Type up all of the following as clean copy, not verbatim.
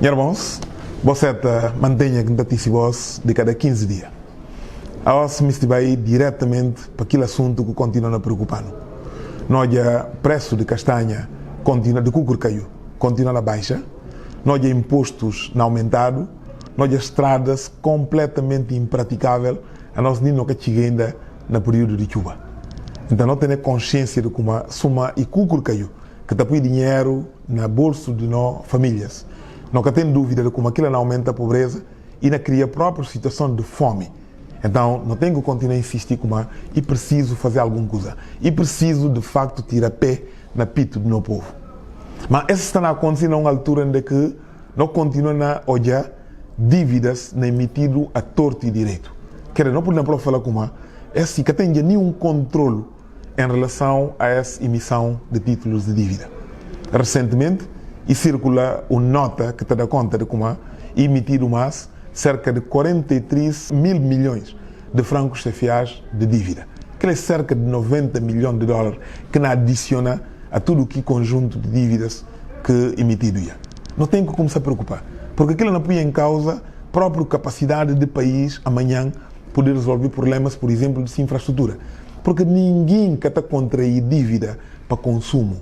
Irmãos, você mantenha que notícia de cada 15 dias. Nós me vai diretamente para aquele assunto que continua a preocupar-nos. Nós preço de castanha continua de cucurcaio continua a baixa, nós impostos não aumentaram, nós estradas completamente impraticável, a nós nem nunca chega ainda no período de chuva. Então não tem consciência de como suma e cucurcaio que está põe dinheiro na bolsa de nós famílias. Nunca tem dúvida de como aquilo não aumenta a pobreza e não cria a própria situação de fome. Então, não tenho que continuar a insistir como e preciso fazer alguma coisa. E preciso, de facto, tirar pé na pito do meu povo. Mas isso está acontecendo numa altura em que não continua a olhar dívidas na emitido a torto e direito. Quer dizer, não podemos falar como esse que tem nenhum controle em relação a essa emissão de títulos de dívida. Recentemente, circula uma nota que te dá conta de como emitido mais cerca de 43 mil milhões de francos CFAs de dívida, que é cerca de 90 milhões de dólares que não adiciona a tudo o que conjunto de dívidas que emitido já. Não tem que começar a preocupar, porque aquilo não põe em causa a própria capacidade do país amanhã poder resolver problemas, por exemplo, de infraestrutura, porque ninguém quer contrair dívida para consumo,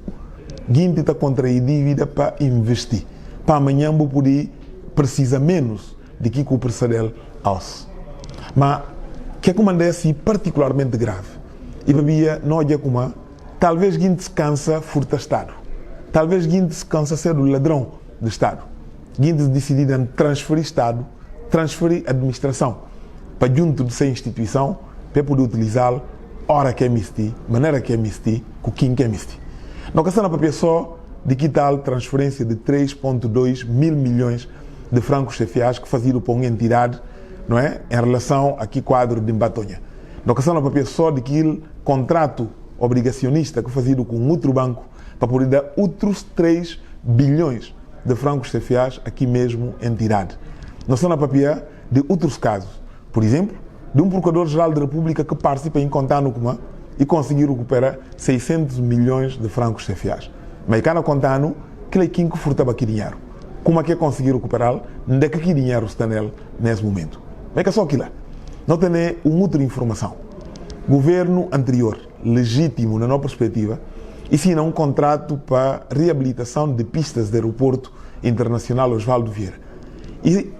ninguém está contrair dívida para investir, para amanhã vou poder precisar menos de que o precedeu aos. Mas que é como é particularmente grave. E babia não é como talvez quem descansa furta Estado. Talvez quem descansa ser o ladrão do Estado. Quem decidir transferir Estado, transferir administração para junto de sua instituição para poder utilizá-lo hora que é mistir, maneira que é mistir, com quem que é mistir. Não questão para só de que tal transferência de 3,2 mil milhões de francos CFAs que faziam para uma entidade, não é, em relação a que quadro de Mbatonha. Não questão para só de que contrato obrigacionista que faziam com outro banco para poder dar outros 3 bilhões de francos CFAs aqui mesmo em entidade. Não são na papia de outros casos. Por exemplo, de um Procurador-Geral da República que participa em contar no Comã e conseguir recuperar 600 milhões de francos CFAs. Mas cá no contano, que é quem que furtava aqui dinheiro. Como é que é conseguir recuperá-lo? Onde é que aqui dinheiro está nele nesse momento? Mas é só aquilo. Não tem uma outra informação. Governo anterior, legítimo na nossa perspectiva, assina um contrato para reabilitação de pistas do aeroporto internacional Osvaldo Vieira. E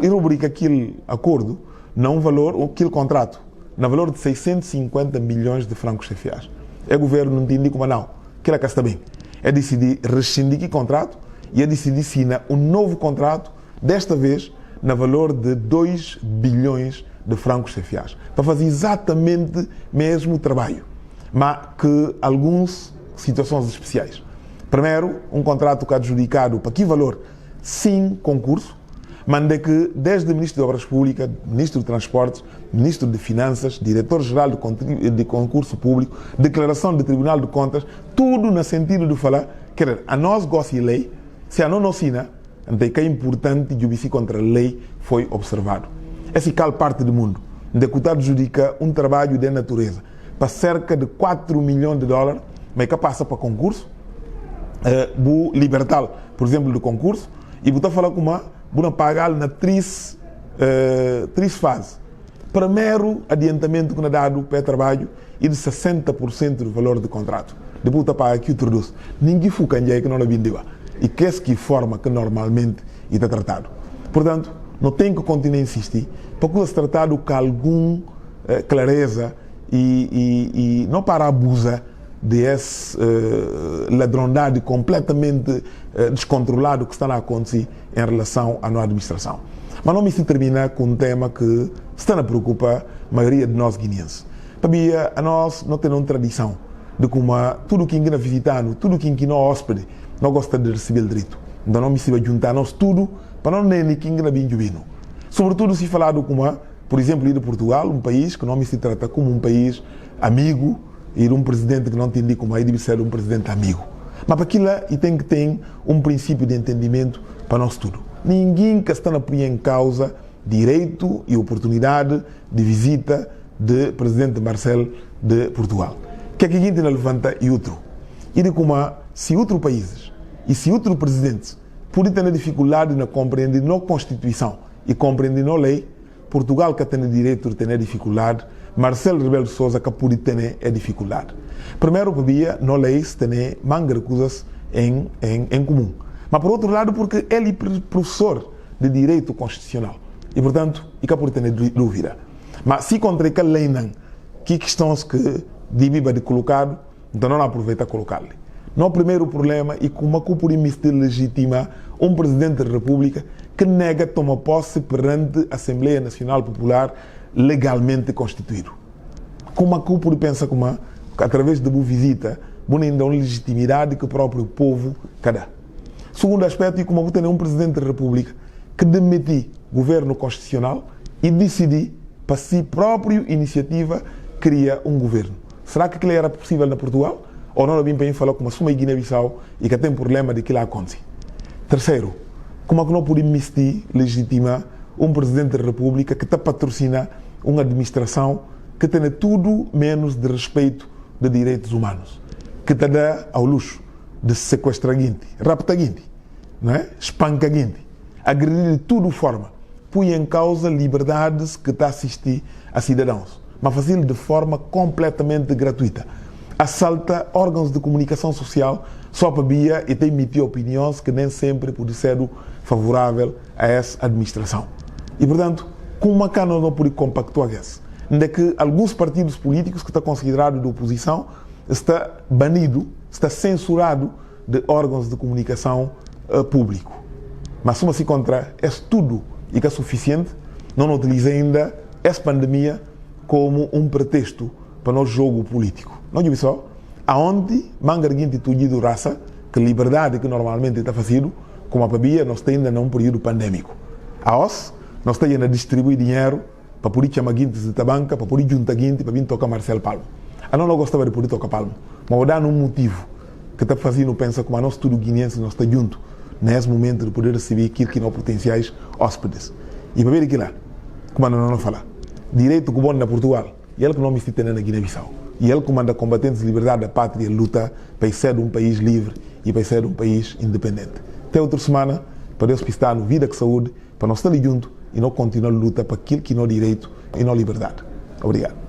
rubrica aquele acordo num valor, aquele contrato, no valor de 650 milhões de francos CFAs. O governo não entende como não, que ela cá está bem. É decidir rescindir aquele contrato e é decidir assinar um novo contrato, desta vez no valor de 2 bilhões de francos CFAs, para fazer exatamente o mesmo trabalho, mas que algumas situações especiais. Primeiro, um contrato que é adjudicado para que valor sem concurso, manda que desde o Ministro de Obras Públicas, Ministro de Transportes, Ministro de Finanças, Diretor-Geral de Concurso Público, Declaração do Tribunal de Contas, tudo no sentido de falar, quer a nós gosta de lei, se a não assina, então que é importante que o contra a lei foi observado. Essa é parte do mundo, onde que adjudica um trabalho de natureza para cerca de 4 milhões de dólares, mas que passa para concurso, vou libertá-lo, por exemplo, do concurso, e vou falar com vou pagar na três fases. Primeiro adiantamento que é dado para o trabalho e de 60% do valor do contrato. Depois pagar aqui o traduz. Ninguém fica em que não é vendeu. E que é que forma que normalmente está tratado. Portanto, não tem que continuar a insistir, porque se tratado com alguma clareza e não para abusar dessa ladrondade completamente descontrolado que está a acontecer em relação à nossa administração. Mas não me se termina com um tema que está a preocupar a maioria de nós guineenses. Para a nós não temos uma tradição de como tudo quem está visitando, tudo quem não é hóspede, não gosta de receber o direito. Então não me se vai juntar nós tudo para não nem quem está bem vindo. Sobretudo se falar como, por exemplo, de Portugal, um país que não me se trata como um país amigo, e um presidente que não entende como aí deve ser um presidente amigo. Mas para aquilo e tem que ter um princípio de entendimento para nós tudo. Ninguém que está a pôr em causa direito e oportunidade de visita de presidente Marcelo de Portugal. Que é que a gente levanta e outro. E de como se outros países e se outros presidentes por ter dificuldade na compreender na Constituição e compreender na lei, Portugal que tem direito de ter dificuldade, Marcelo Rebelo de Sousa que pode ter dificuldade. Primeiro, porque na lei se tem manga de coisas em comum. Mas por outro lado, porque ele é professor de direito constitucional e, portanto, ele pode ter dúvida. Mas se contra aquela lei não, que questões que devia de colocado, então não aproveita colocá-lo. No primeiro problema e como por imistir legitima um presidente da República que nega tomar posse perante a Assembleia Nacional Popular legalmente constituído. Como por pensa como através de boa visita, ainda uma legitimidade que o próprio povo dá. Segundo aspecto, e como tem um presidente da República que demite o governo constitucional e decide para si próprio iniciativa cria um governo. Será que aquilo era possível na Portugal? Ou não bem falar como uma Guiné-Bissau e que tem problema de que lá acontece? Terceiro, como é que não podemos legitimar um presidente da República que está patrocina uma administração que tem tudo menos de respeito de direitos humanos, que está dá ao luxo de sequestrar gente, raptar gente, não é? Espancar gente, agredir de tudo forma, põe em causa liberdades que está a assistir a cidadãos, mas fazê-lo de forma completamente gratuita. Assalta órgãos de comunicação social só para via e tem emitir opiniões que nem sempre pode ser favorável a essa administração. E, portanto, como a cana não pode compactuar isso, ainda que alguns partidos políticos que estão considerados de oposição está banido, está censurado de órgãos de comunicação público. Mas, se se contra esse tudo e que é suficiente, não utiliza ainda essa pandemia como um pretexto para o jogo político. Não digo só, aonde mangarguinte tudo raça, que liberdade que normalmente está fazendo, como a Pabia, nós temos ainda num período pandêmico. A nós temos ainda a distribuir dinheiro para poder chamar guintes de tabanca, para poder juntar guinte, para vir tocar Marcelo Palmo. Eu não gostava de poder tocar Palmo, mas vou dar um motivo que está fazendo pensar como nós tudo guineense, nós estamos juntos, nesse momento de poder receber aquilo que não potenciais hóspedes. E para ver aqui lá, como não falar, direito que bom na Portugal, e ele que não me cita na Guiné-Bissau. E ele comanda combatentes de liberdade da pátria, luta para ser um país livre e para ser um país independente. Até outra semana, para Deus pistar no Vida que Saúde, para nós estar juntos e não continuar a luta para aquilo que não é direito e não liberdade. Obrigado.